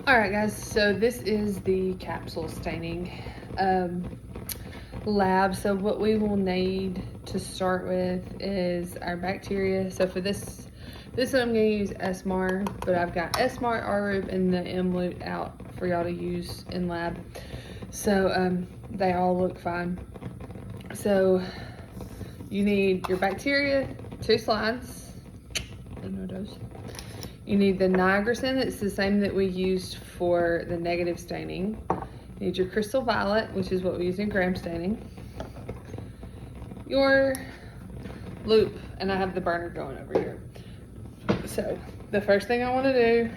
Alright guys, so this is the capsule staining lab. So what we will need to start with is our bacteria. So for this one I'm going to use SMAR, but I've got SMAR, RRUB, and the M-Lute out for y'all to use in lab. So they all look fine. So you need your bacteria, 2 slides, and no dose. You need the nigrosin, it's the same that we used for the negative staining. You need your crystal violet, which is what we use in gram staining. Your loop, and I have the burner going over here. So the first thing I want to do,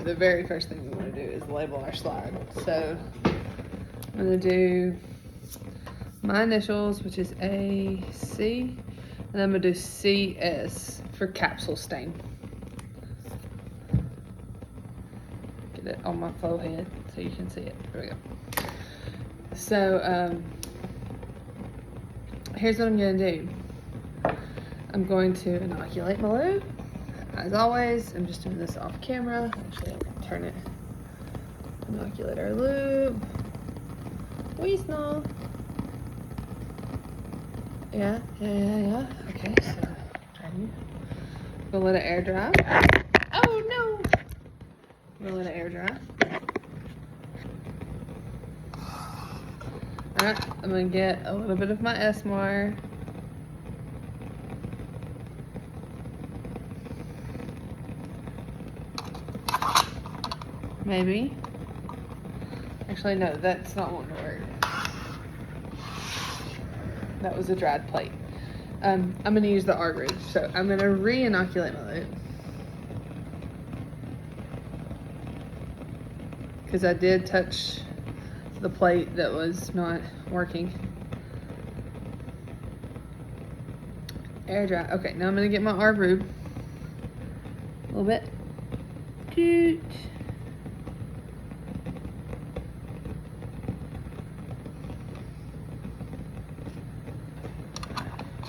the very first thing we want to do is label our slide. So I'm going to do my initials, which is AC, and I'm going to do CS for capsule stain. Get it on my faux head so you can see it. There we go. So here's what I'm going to do. I'm going to inoculate my loop. As always, I'm just doing this off camera. Actually, I can turn it. Inoculate our loop. Weasel. Yeah. Okay, so we'll let it air dry. Oh no! We'll let it air dry. Alright, I'm gonna get a little bit of my SMAR. Maybe. Actually, no, that's not wanting to work. That was a dried plate. I'm going to use the RRUB. So I'm going to re-inoculate my loop. Because I did touch the plate that was not working. Air dry. Okay, now I'm going to get my RRUB. A little bit. Cute.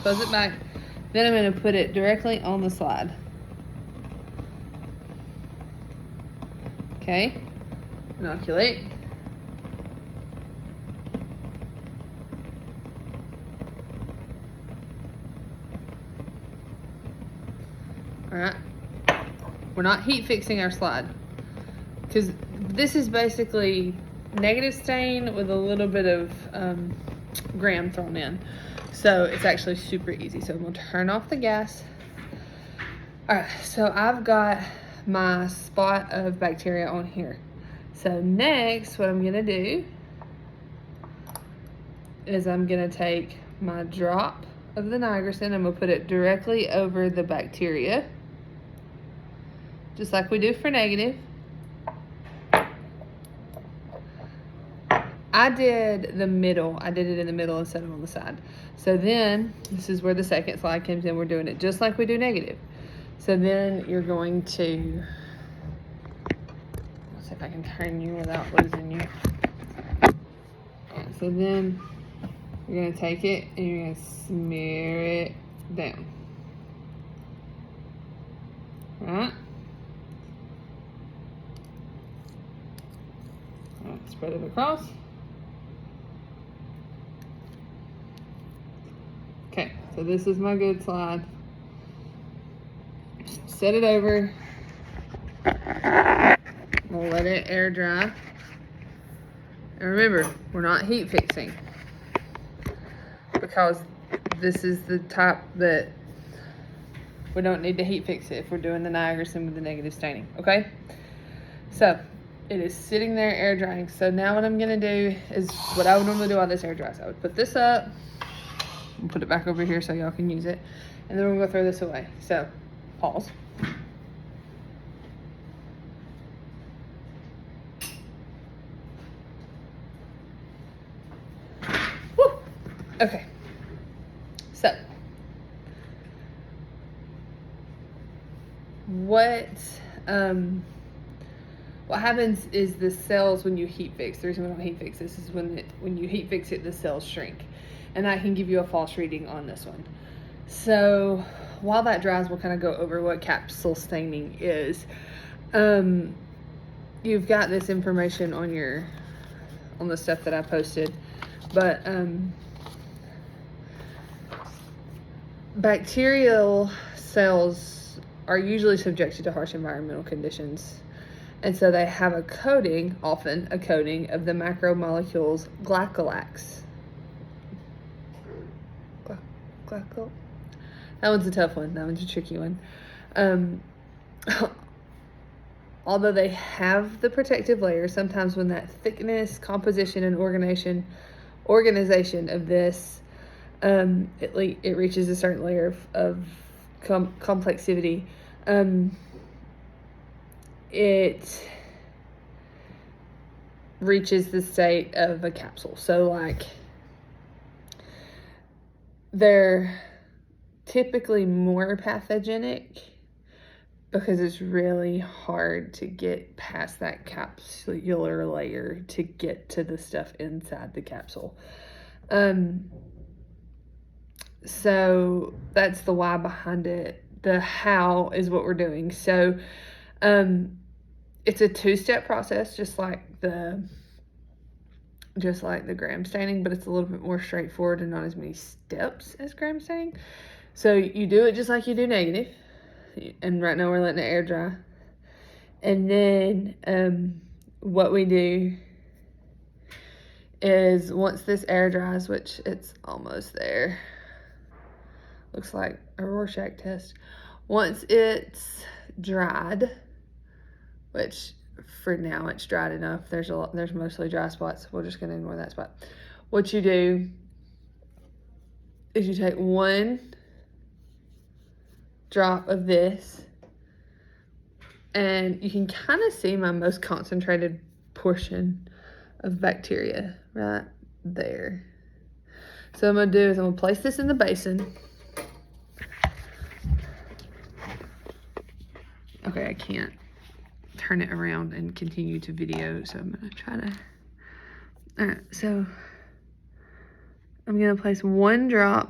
Close it back. Then I'm going to put it directly on the slide. Okay. Inoculate. Alright. We're not heat fixing our slide, because this is basically negative stain with a little bit of gram thrown in. So it's actually super easy. So I'm gonna turn off the gas. All right, so I've got my spot of bacteria on here. So next, what I'm gonna do is I'm gonna take my drop of the nigrosin, I'm gonna put it directly over the bacteria, just like we do for negative. I did the middle. I did it in the middle instead of on the side. So then, this is where the second slide comes in. We're doing it just like we do negative. So then you're going to, let's see if I can turn you without losing you. Yeah, so then you're going to take it and you're going to smear it down. Right? Spread it across. Okay, so this is my good slide. Set it over. We'll let it air dry. And remember, we're not heat fixing, because this is the type that we don't need to heat fix it if we're doing the nigrosin with the negative staining, okay? So it is sitting there air drying. So now what I'm gonna do is what I would normally do while this air dries. I would put this up and put it back over here so y'all can use it. And then we're gonna throw this away. So pause. Woo! Okay. So what happens is the cells, when you heat fix, the reason we don't heat fix this is when you heat fix it, the cells shrink. And I can give you a false reading on this one. So while that dries, we'll kind of go over what capsule staining is. You've got this information on the stuff that I posted, but bacterial cells are usually subjected to harsh environmental conditions, and so they have often a coating of the macromolecules glycolax. Glycol. That one's a tough one. That one's a tricky one. Although they have the protective layer, sometimes when that thickness, composition, and organization of this, it reaches a certain layer of complexity, it reaches the state of a capsule. So like, they're typically more pathogenic because it's really hard to get past that capsular layer to get to the stuff inside the capsule. So that's the why behind it. The how is what we're doing. So it's a 2-step process, just like the gram staining, but it's a little bit more straightforward and not as many steps as gram staining. So you do it just like you do negative. And right now we're letting it air dry. And then what we do is, once this air dries, which it's almost there, looks like a Rorschach test. Once it's dried, which for now it's dried enough, there's mostly dry spots, we're just going to ignore that spot. What you do is you take 1 drop of this, and you can kind of see my most concentrated portion of bacteria right there. So what I'm going to do is I'm going to place this in the basin. Okay, I can't turn it around and continue to video, so I'm going to try to... Alright, so I'm going to place 1 drop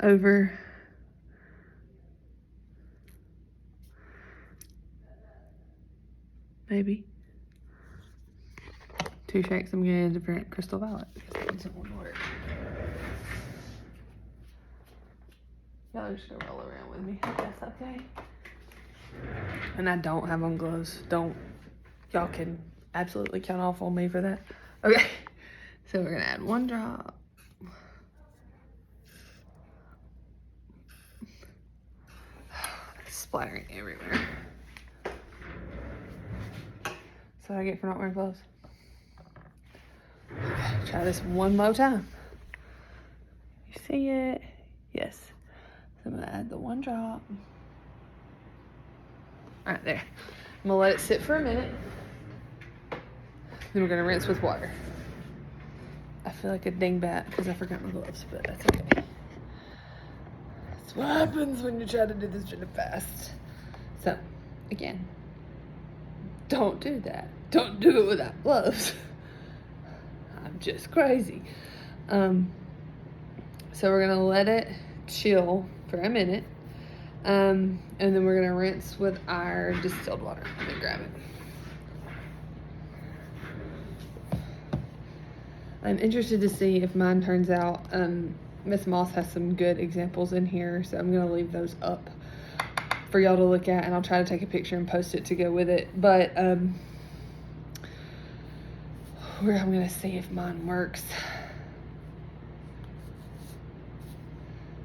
over maybe 2 shakes. I'm getting a different crystal violet because it doesn't want to work. Y'all are just gonna roll around with me. That's okay. And I don't have on gloves. Y'all can absolutely count off on me for that. Okay. So we're gonna add 1 drop. It's splattering everywhere. That's what I get for not wearing gloves. Okay, try this one more time. You see it? Yes. So I'm gonna add the 1 drop. All right, there. I'm gonna let it sit for a minute. Then we're gonna rinse with water. I feel like a dingbat because I forgot my gloves, but that's okay. That's what happens when you try to do this really fast. So, again, don't do that. Don't do it without gloves. I'm just crazy. So we're gonna let it chill for a minute. And then we're gonna rinse with our distilled water. Let me grab it. I'm interested to see if mine turns out. Miss Moss has some good examples in here, so I'm gonna leave those up for y'all to look at, and I'll try to take a picture and post it to go with it. But where I'm gonna see if mine works.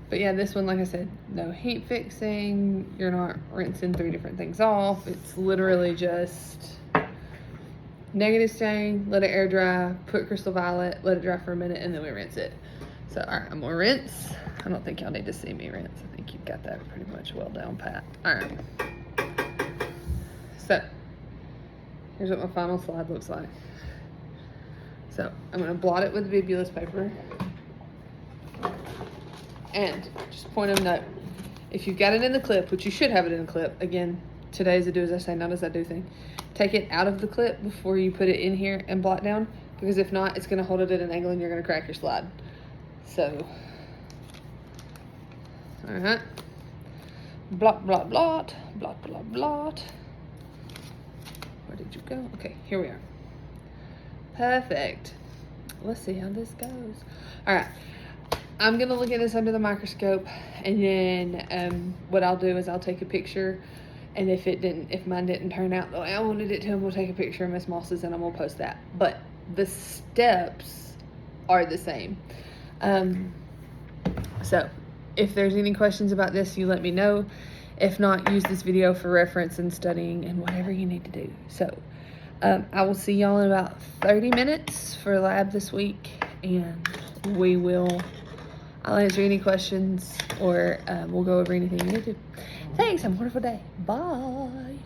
But yeah, this one, like I said, no heat fixing. You're not rinsing 3 different things off. It's literally just negative stain, let it air dry, put crystal violet, let it dry for a minute, and then we rinse it. So, all right, I'm gonna rinse. I don't think y'all need to see me rinse. I think you've got that pretty much well down pat. All right. So, here's what my final slide looks like. So, I'm gonna blot it with bibulous paper. And just point of note, if you've got it in the clip, which you should have it in the clip, again, today's a do as I say, not as I do thing. Take it out of the clip before you put it in here and blot down, because if not, it's gonna hold it at an angle and you're gonna crack your slide. So, all right. blot, blot, blot, blot, blot, blot. Where did you go? Okay, here we are. Perfect. Let's see how this goes. All right. I'm going to look at this under the microscope, and then what I'll do is I'll take a picture, and if mine didn't turn out the way I wanted it to, we'll take a picture of Miss Moss's and I'm going to post that. But the steps are the same. So if there's any questions about this, you let me know. If not, use this video for reference and studying and whatever you need to do. So I will see y'all in about 30 minutes for lab this week, and I'll answer any questions, or we'll go over anything you need to. Thanks, have a wonderful day. Bye.